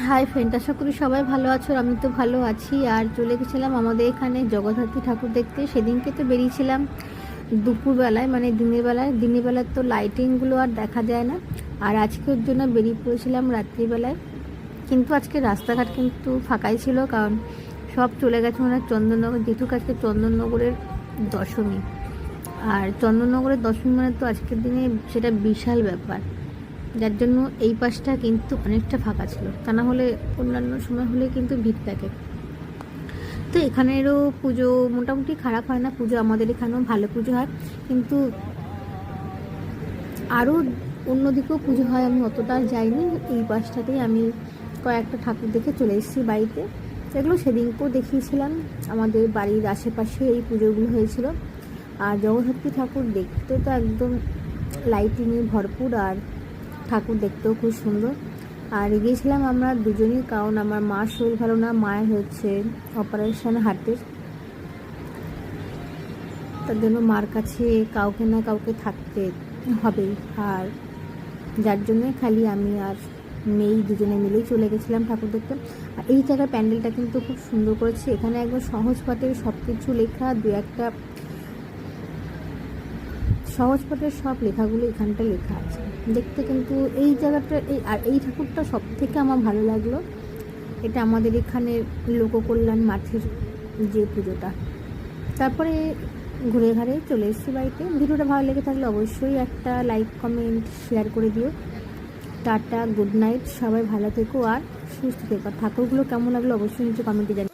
Hi friend, আশা করি সবাই ভালো আছো। আমি তো ভালো আছি। আর চলে গেছিলাম আমাদের এখানে জগদ্ধাত্রী ঠাকুর দেখতে। সেদিনকে তো বেরিয়েছিলাম দুপুরবেলায়, মানে দিনের বেলায় তো লাইটিংগুলো আর দেখা যায় না। আর আজকের জন্য বেরিয়ে পড়েছিলাম রাত্রিবেলায়। কিন্তু আজকে রাস্তাঘাট কিন্তু ফাঁকাই ছিল, কারণ সব চলে গেছে মানে চন্দননগর, যেহেতু আজকে চন্দননগরের দশমী। আর চন্দননগরের দশমী মানে তো আজকের দিনে সেটা বিশাল ব্যাপার, যার জন্য এই পাশটা কিন্তু অনেকটা ফাঁকা ছিল। তা না হলে অন্যান্য সময় হলে কিন্তু ভিড় থাকে। তো এখানেরও পুজো মোটামুটি খারাপ হয় না, পুজো আমাদের এখানেও ভালো পুজো হয়। কিন্তু আরও অন্যদিকেও পুজো হয়, আমি অতটা যাইনি। এই পাশটাতেই আমি কয়েকটা ঠাকুর দেখে চলে এসেছি বাড়িতে। সেগুলো সেদিনকেও দেখিয়েছিলাম, আমাদের বাড়ির আশেপাশে এই পুজোগুলো হয়েছিল। আর জগদ্ধাত্রী ঠাকুর দেখতে তো একদম লাইটিংয়ে ভরপুর, আর ঠাকুর দেখতেও খুব সুন্দর। আর গিয়েছিলাম আমরা দুজনেই, কারণ আমার মার শরীর ভালো না, মায়ের হচ্ছে অপারেশন হার্টের। তার জন্য মার কাছে কাউকে না কাউকে থাকতে হবে। আর যার জন্যই খালি আমি আর মেয়ে দুজনে মিলেই চলে গেছিলাম ঠাকুর দেখতে। আর এই জায়গার প্যান্ডেলটা কিন্তু খুব সুন্দর করেছে। এখানে একদম সহজ পাঠের সব কিছু লেখা, দু একটা সহজ পাঠের সব লেখাগুলো এখানটা লেখা আছে। দেখতে কিন্তু এই জায়গাটা এই ঠাকুরটা সব থেকে আমার ভালো লাগলো। এটা আমাদের এখানে লোককল্যাণ মাঠের যে পুজোটা। তারপরে ঘুরে ঘাড়ে চলে এসেছি বাড়িতে। ভিডিওটা ভালো লেগে থাকলে অবশ্যই একটা লাইক কমেন্ট শেয়ার করে দিও। টাটা, গুড নাইট, সবাই ভালো থেকো আর সুস্থ থেকো। ঠাকুরগুলো কেমন লাগলো অবশ্যই নিচে কমেন্টে জানিও।